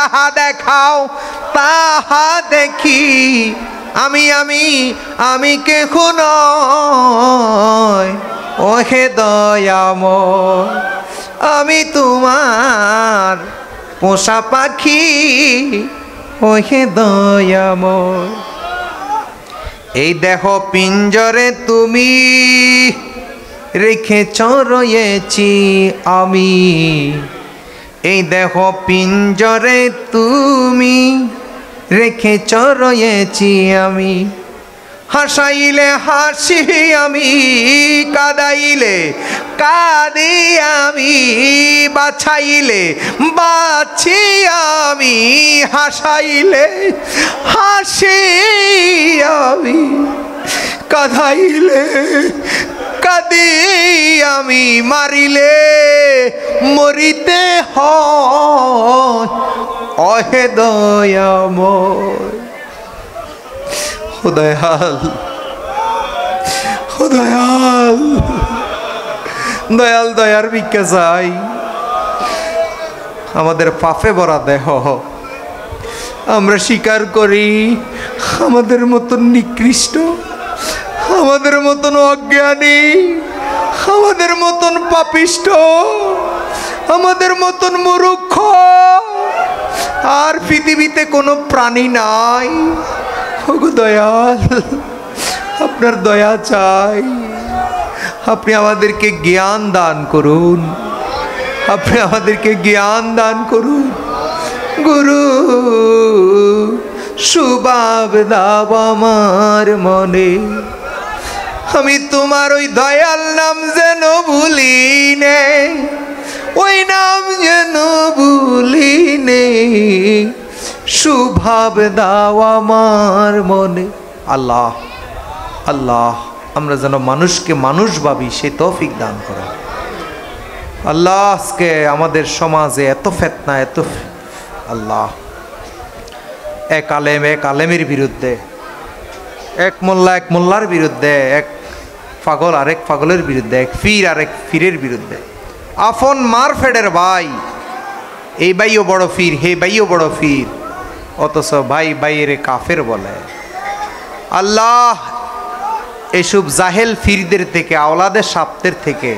যাহা দেখাও তাহা দেখি, আমি কেহ নয় ওহে দয়াময়, আমি তোমার পোষা পাখি ওহে দয়াময়। এই দেহ পিঞ্জরে তুমি রেখেছ রয়েছি আমি, এই দেহ পিঞ্জরে তুমি রেখেছ রয়েছি আমি। হাসাইলে হাসি আমি, কাদাইলে কাঁদি আমি, বাছাইলে বাছি আমি, হাসাইলে হাসি আমি, কাঁদাইলে কাঁদি আমি, মারিলে মরিতে হয় ওহে দয়াময়। দয়াল দয়াল দয়াল দয়ার ভিক্ষা চাই। আমাদের পাপে ভরা দেহ, আমরা স্বীকার করি আমাদের মতন নিকৃষ্ট, আমাদের মতন অজ্ঞানী, আমাদের মতন পাপিষ্ঠ, আমাদের মতন মূর্খ আর পৃথিবীতে কোনো প্রাণী নাই। ওগো দয়াল, আপনার দয়া চাই, আপনি আমাদেরকে জ্ঞান দান করুন, আপনি আমাদেরকে জ্ঞান দান করুন। গুরু সুভাব দাও আমার মনে, আমি তোমার ওই দয়াল নাম যেন ভুলি নে, ওই নাম যেন ভুলি নে, সুভাব দাও আমার মনে। আল্লাহ আল্লাহ, আমরা যেন মানুষকে মানুষ ভাবি সে তৌফিক দান করে। আল্লাহ, আজকে আমাদের সমাজে এত ফিতনা, এত আল্লাহ, এক আলেমের বিরুদ্ধে, এক মোল্লার বিরুদ্ধে, এক পাগল আরেক পাগলের বিরুদ্ধে, এক ফির আরেক ফিরের বিরুদ্ধে। আফন মার ফেডের ভাই, এই ভাইও বড় ফির, হে ভাইও বড় ফির, অথচ ভাই ভাইয়ের কাফের বলে। আল্লাহ, এসব জাহেল ফিরদের থেকে, আওলাদের সাপ্তের থেকে,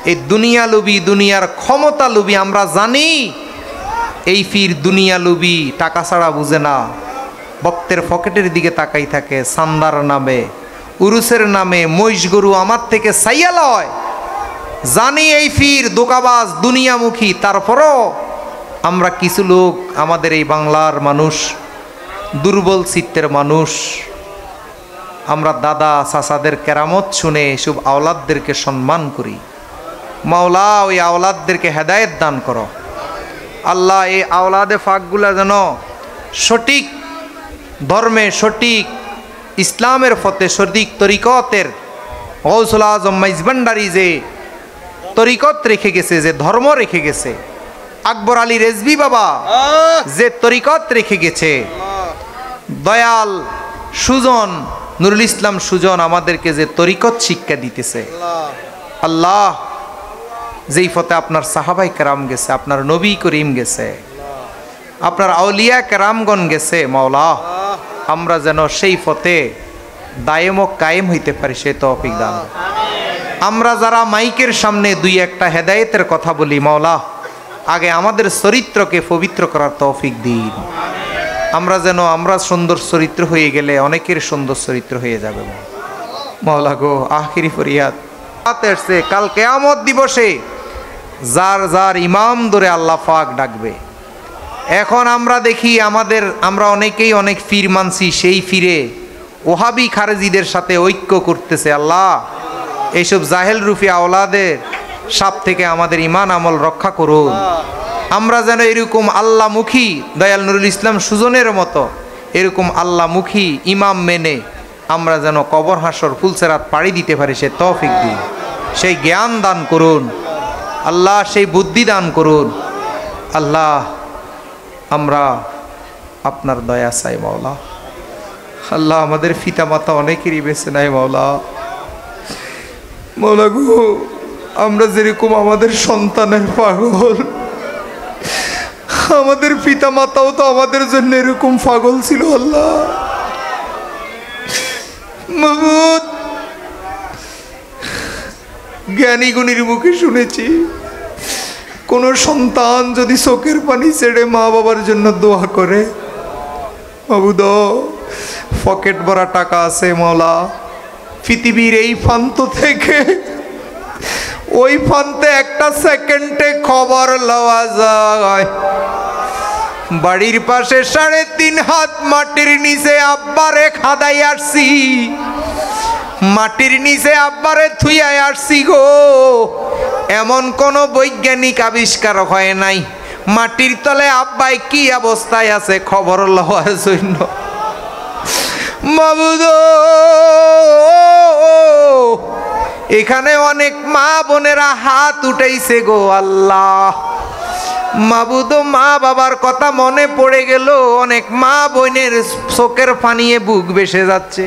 এই দুনিয়া লুবি, দুনিয়ার ক্ষমতা লুবি, আমরা জানি এই ফির দুনিয়া লুবি, টাকা ছাড়া বুঝে না, ভক্তের পকেটের দিকে তাকাই থাকে, সান্দার নামে, উরুসের নামে মহিষ গরু আমার থেকে সাইয়া লয়। জানি এই ফির দোকাবাজ, দুনিয়ামুখী, তারপরও আমরা কিছু লোক, আমাদের এই বাংলার মানুষ, দুর্বল চিত্তের মানুষ, আমরা দাদা চাচাদের কেরামত শুনে এসব আওলাদদেরকে সম্মান করি। মাওলা, ওই আওলাদদেরকে হেদায়েত দান করো। আল্লাহ, এই আওলাদে ফাকগুলা যেন সঠিক ধর্মে, সঠিক ইসলামের পথে, সঠিক তরিকতের, গৌসুল আজম মাইজভান্ডারী যে তরিকত রেখে গেছে, যে ধর্ম রেখে গেছে, আকবর আলী রেজভী বাবা যে তরিকত রেখে গেছে, দয়াল সুজন নুরুল ইসলাম সুজন আমাদেরকে যে তরিকত শিক্ষা দিতেছে, আল্লাহ, যেই পথে আপনার সাহাবাই কেরাম গেছে, আপনার নবী করিম গেছে, আপনার আউলিয়া কেরামগণ গেছে, মাওলা, আমরা যেন সেই পথে দায়েম ও কায়েম হইতে পারি, সে তৌফিক দান। আমরা যারা মাইকের সামনে দুই একটা হেদায়েতের কথা বলি, মাওলা, আগে আমাদের চরিত্রকে পবিত্র করার তৌফিক দিন। আমরা সুন্দর চরিত্র হয়ে গেলে অনেকের সুন্দর চরিত্র হয়ে যাবে। মাওলা গো, আখিরি ফরিয়াদ, কাল কিয়ামত দিবসে যার যার ইমাম ধরে আল্লাহ পাক ডাকবে। এখন আমরা দেখি আমরা অনেকেই অনেক ফির মানছি, সেই ফিরে ওহাবি খারেজিদের সাথে ঐক্য করতেছে। আল্লাহ, এইসব জাহেল রুফি আওলাদের সাপ থেকে আমাদের ইমান আমল রক্ষা করুন। আমরা যেন এরকম আল্লাহমুখী দয়াল নুরুল ইসলাম সুজনের মতো এরকম আল্লাহমুখী ইমাম মেনে আমরা যেন কবর হাসর ফুলসেরাত পাড়ি দিতে পারি, সে তৌফিক দিন, সেই জ্ঞান দান করুন আল্লাহ, সেই বুদ্ধি দান করুন আল্লাহ। আমরা আপনার দয়া চাই মাওলা। আল্লাহ, আমাদের পিতা মাতা অনেকেরই বেঁচে নাই মাওলা। মাওলা গো, আমরা যেরকম আমাদের সন্তানের পাগল, আমাদের পিতা মাতাও তো আমাদের জন্য এরকম পাগল ছিল আল্লাহ। মাবুদ, জ্ঞানী গুণীর মুখে শুনেছি কোন সন্তান যদি চোখের পানি ছেড়ে মা বাবার জন্য দোয়া করে, মাবুদ পকেট ভরা টাকা আছে মাওলা, পৃথিবীর এই প্রান্ত থেকে ওই প্রান্তে একটা সেকেন্ডে খবর লওয়া যায়। বাড়ির পাশে 3.5 হাত মাটির নিচে আব্বারে খাদাই আসছি, মাটির নিচে আব্বারে থুইয়াই আসছি গো। এমন কোন বৈজ্ঞানিক আবিষ্কার হয় নাই মাটির তলে আব্বাই কি অবস্থায় আছে খবর লওয়ার জন্য। মাবুদ, এখানে অনেক মা বোনেরা হাত উঠাইছে গো আল্লাহ। মাবুদ, মা বাবার কথা মনে পড়ে গেল, অনেক মা বোনের চোখের পানিয়ে বুক ভেসে যাচ্ছে।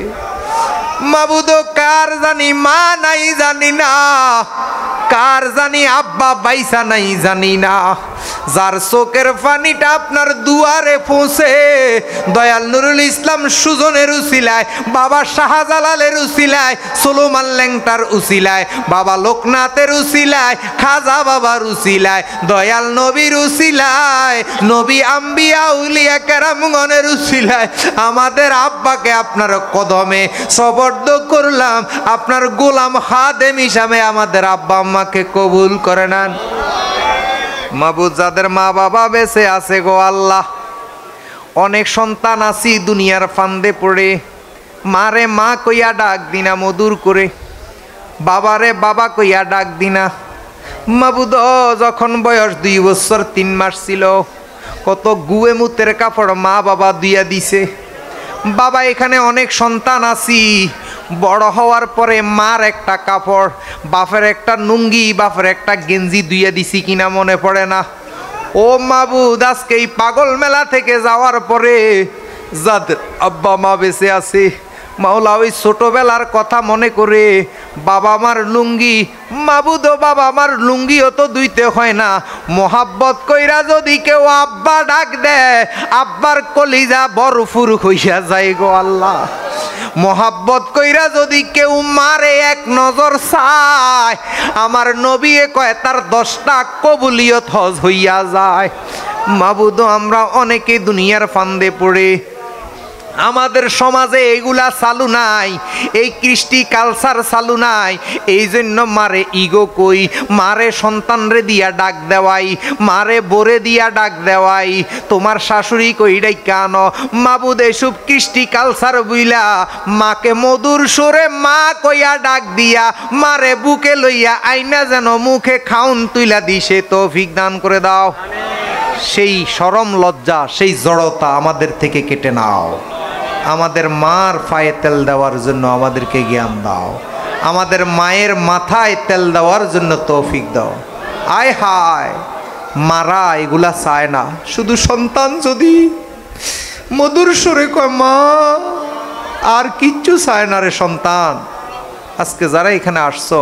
মাবুদ, কার জানি মা নাই জানি না, কার জানি আব্বা বাইসা নাই জানি না, যার চোখের পানিটা আপনার দুয়ারে পৌঁছে দয়াল নুরুল ইসলাম সুজনের উসিলায়, বাবা শাহজালালের উসিলায়, সুলেমান ল্যাংটার উসিলায়, বাবা লোকনাথের উসিলায়, খাজা বাবার উসিলায়, দয়াল নবীর উসিলায়, নবী আম্বিয়া উলিয়া কেরামগণের উসিলায় আমাদের আব্বাকে আপনার কদমে সবর্দ করলাম। আপনার গোলাম খাদেম হিসাবে আমাদের আব্বা আম্মাকে কবুল করে নেন। মাবুদ, যাদের মা বাবা বেঁচে আছে গো আল্লাহ, অনেক সন্তান আছি দুনিয়ার ফান্দে পড়ে, মারে মা কইয়া ডাক দিনা মধুর করে, বাবারে বাবা কইয়া ডাক দিনা। মাবুদ, যখন বয়স 2 বছর 3 মাস ছিল, কত গুয়ে মুতের কাপড় মা বাবা দিয়া দিছে। বাবা, এখানে অনেক সন্তান আছি, বড় হওয়ার পরে মার একটা কাপড়, বাপের একটা লুঙ্গি, বাপের একটা গেঞ্জি দুইয়া দিছি কিনা মনে পড়ে না। ও মাবুদ, আজকে এই পাগল মেলা থেকে যাওয়ার পরে যাদের আব্বা মা বেঁচে আছে, মাওলা ওই ছোটবেলার কথা মনে করে বাবা আমার লুঙ্গি, মাবুদ বাবা আমার লুঙ্গিও তো ধুইতে হয় না, মোহাব্বত কইরা যদি কেউ আব্বা ডাক দেয়, আব্বার কলিজা বরফুর হইয়া যায় গো আল্লাহ। মোহাব্বত কইরা যদি কেউ মারে এক নজর চায়, আমার নবী কয় তার 10টা কবুলিয়ত হজ হইয়া যায়। মাবুদ, আমরা অনেকে দুনিয়ার ফান্দে পড়ে, আমাদের সমাজে এগুলা চালু নাই, এই কৃষ্টি কালচার চালু নাই, এই জন্য মারে ইগো কই, মারে সন্তানরে দিয়া ডাক দেওয়াই, মারে বোরে দিয়া ডাক দেওয়াই, তোমার শাশুড়ি কই ডাইকা আনো। মাবুদ, এসব কৃষ্টি কালচার বুইলা মাকে মধুর সুরে মা কইয়া ডাক দিয়া মারে বুকে লইয়া আইনা যেন মুখে খাউন তুইলা দিছে তৌফিক দান করে দাও। সেই শরম লজ্জা, সেই জড়তা আমাদের থেকে কেটে নাও। আমাদের মার পায়ে তেল দেওয়ার জন্য আমাদেরকে জ্ঞান দাও, আমাদের মায়ের মাথায় তেল দেওয়ার জন্য তৌফিক দাও। আয় হায়, মারা এগুলা চায় না, শুধু সন্তান যদি মধুর সুরে কয় মা, আর কিচ্ছু চায় না রে সন্তান। আজকে যারা এখানে আসছো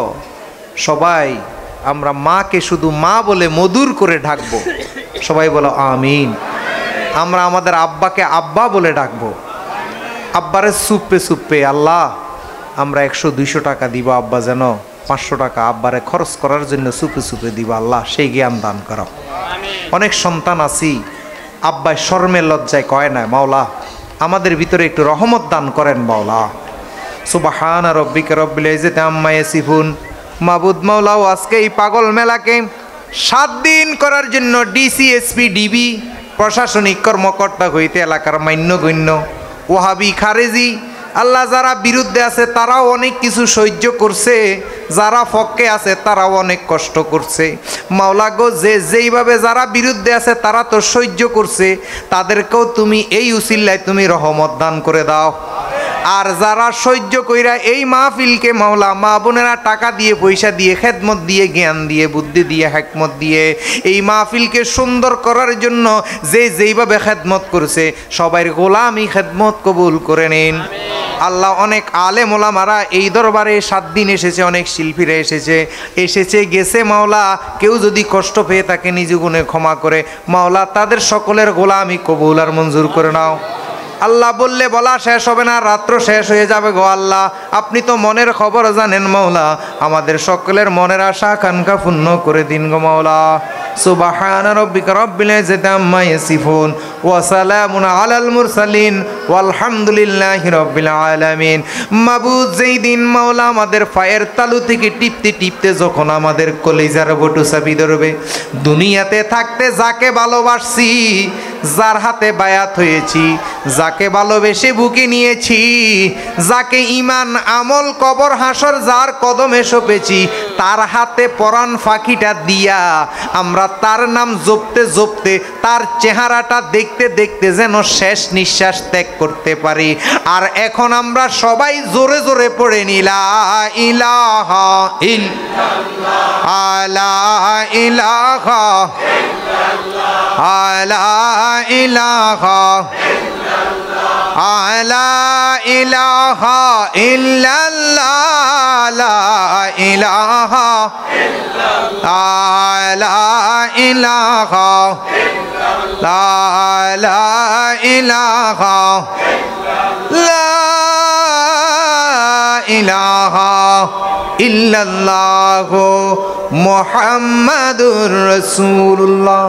সবাই আমরা মাকে শুধু মা বলে মধুর করে ডাকবো, সবাই বলো আমিন। আমরা আমাদের আব্বাকে আব্বা বলে ডাকবো, আব্বারে সুপ্পে সুপ্পে আল্লাহ আমরা 100-200 টাকা দিব, আব্বা যেন 500 টাকা আব্বারে খরচ করার জন্য সুপে সুপে দিব, আল্লাহ সেই জ্ঞান দান করো। অনেক সন্তান আছি আব্বাই শর্মের লজ্জায় কয় না, মাওলা আমাদের ভিতরে একটু রহমত দান করেন মাওলা। সুবহান রাব্বিকা রব্বিল ইজ্জাতি আম্মা ইয়াসিফুন। মাবুদ মাওলাও আজকে এই পাগল মেলাকে 7 দিন করার জন্য ডিসি, এসপি, ডিবি প্রশাসনিক কর্মকর্তা হইতে এলাকার মান্যগণ্য ওহাবি, খারেজি আল্লাহ যারা বিরুদ্ধে আছে তারাও অনেক কিছু সহ্য করছে, যারা পক্ষে আছে তারাও অনেক কষ্ট করছে। মাওলা গো, যেইভাবে যারা বিরুদ্ধে আছে তারা তো সহ্য করছে, তাদেরকেও তুমি এই উসিলায় তুমি রহমত দান করে দাও। আর যারা সহ্য কইরা এই মাহফিলকে মাওলা মা বোনেরা টাকা দিয়ে পয়সা দিয়ে খেদমত দিয়ে জ্ঞান দিয়ে বুদ্ধি দিয়ে হিকমত দিয়ে এই মাহফিলকে সুন্দর করার জন্য যে যেইভাবে খেদমত করছে সবার গোলামি খেদমত কবুল করে নিন আল্লাহ। অনেক আলেম ওলামারা এই দরবারে 7 দিন এসেছে, অনেক শিল্পীরা এসেছে গেছে মাওলা, কেউ যদি কষ্ট পেয়ে তাকে নিজ গুণে ক্ষমা করে মাওলা তাদের সকলের গোলামি কবুল আর মঞ্জুর করে নাও আল্লাহ। বললে বলা শেষ হবে না, রাত্র শেষ হয়ে যাবে গো আল্লাহ, আপনি তো মনের খবর জানেন মাওলা, আমাদের সকলের মনের আশা আকাঙ্ক্ষা পূর্ণ করে দিন গো মাওলা। সুবহান রাব্বিকা রাব্বিল ইজ্জাতি আম্মা ইয়াসিফুন ওয়া সালামুন আলাল মুরসালিন ওয়ালহামদুলিল্লাহি রাব্বিল আলামিন। মাবুদ যেই দিন মাওলা আমাদের পায়ের তালু থেকে টিপতে টিপতে যখন আমাদের কলিজার বটু চাপি ধরবে, দুনিয়াতে থাকতে যাকে ভালোবাসছি, যার হাতে বায়াত হয়েছি, যাকে ভালোবেসে বুকে নিয়েছি, যাকে ঈমান আমল কবর হাসর যার কদমে সপেছি, তার হাতে পরাণ ফাঁকিটা দিয়া আমরা তার নাম জপতে জপতে তার চেহারাটা দেখতে দেখতে যেন শেষ নিঃশ্বাস ত্যাগ করতে পারি। আর এখন আমরা সবাই জোরে জোরে পড়ে নিলা ইলাহা ইল্লাল্লাহ লা ইলাহা ইল্লাল্লাহ লা ইলাহা লা ইলাহা ইল্লাল্লাহ লা ইলাহা লা ইলাহা লা ইলাহা লা ইলাহা ইল্লাল্লাহু মুহাম্মাদুর রাসূলুল্লাহ।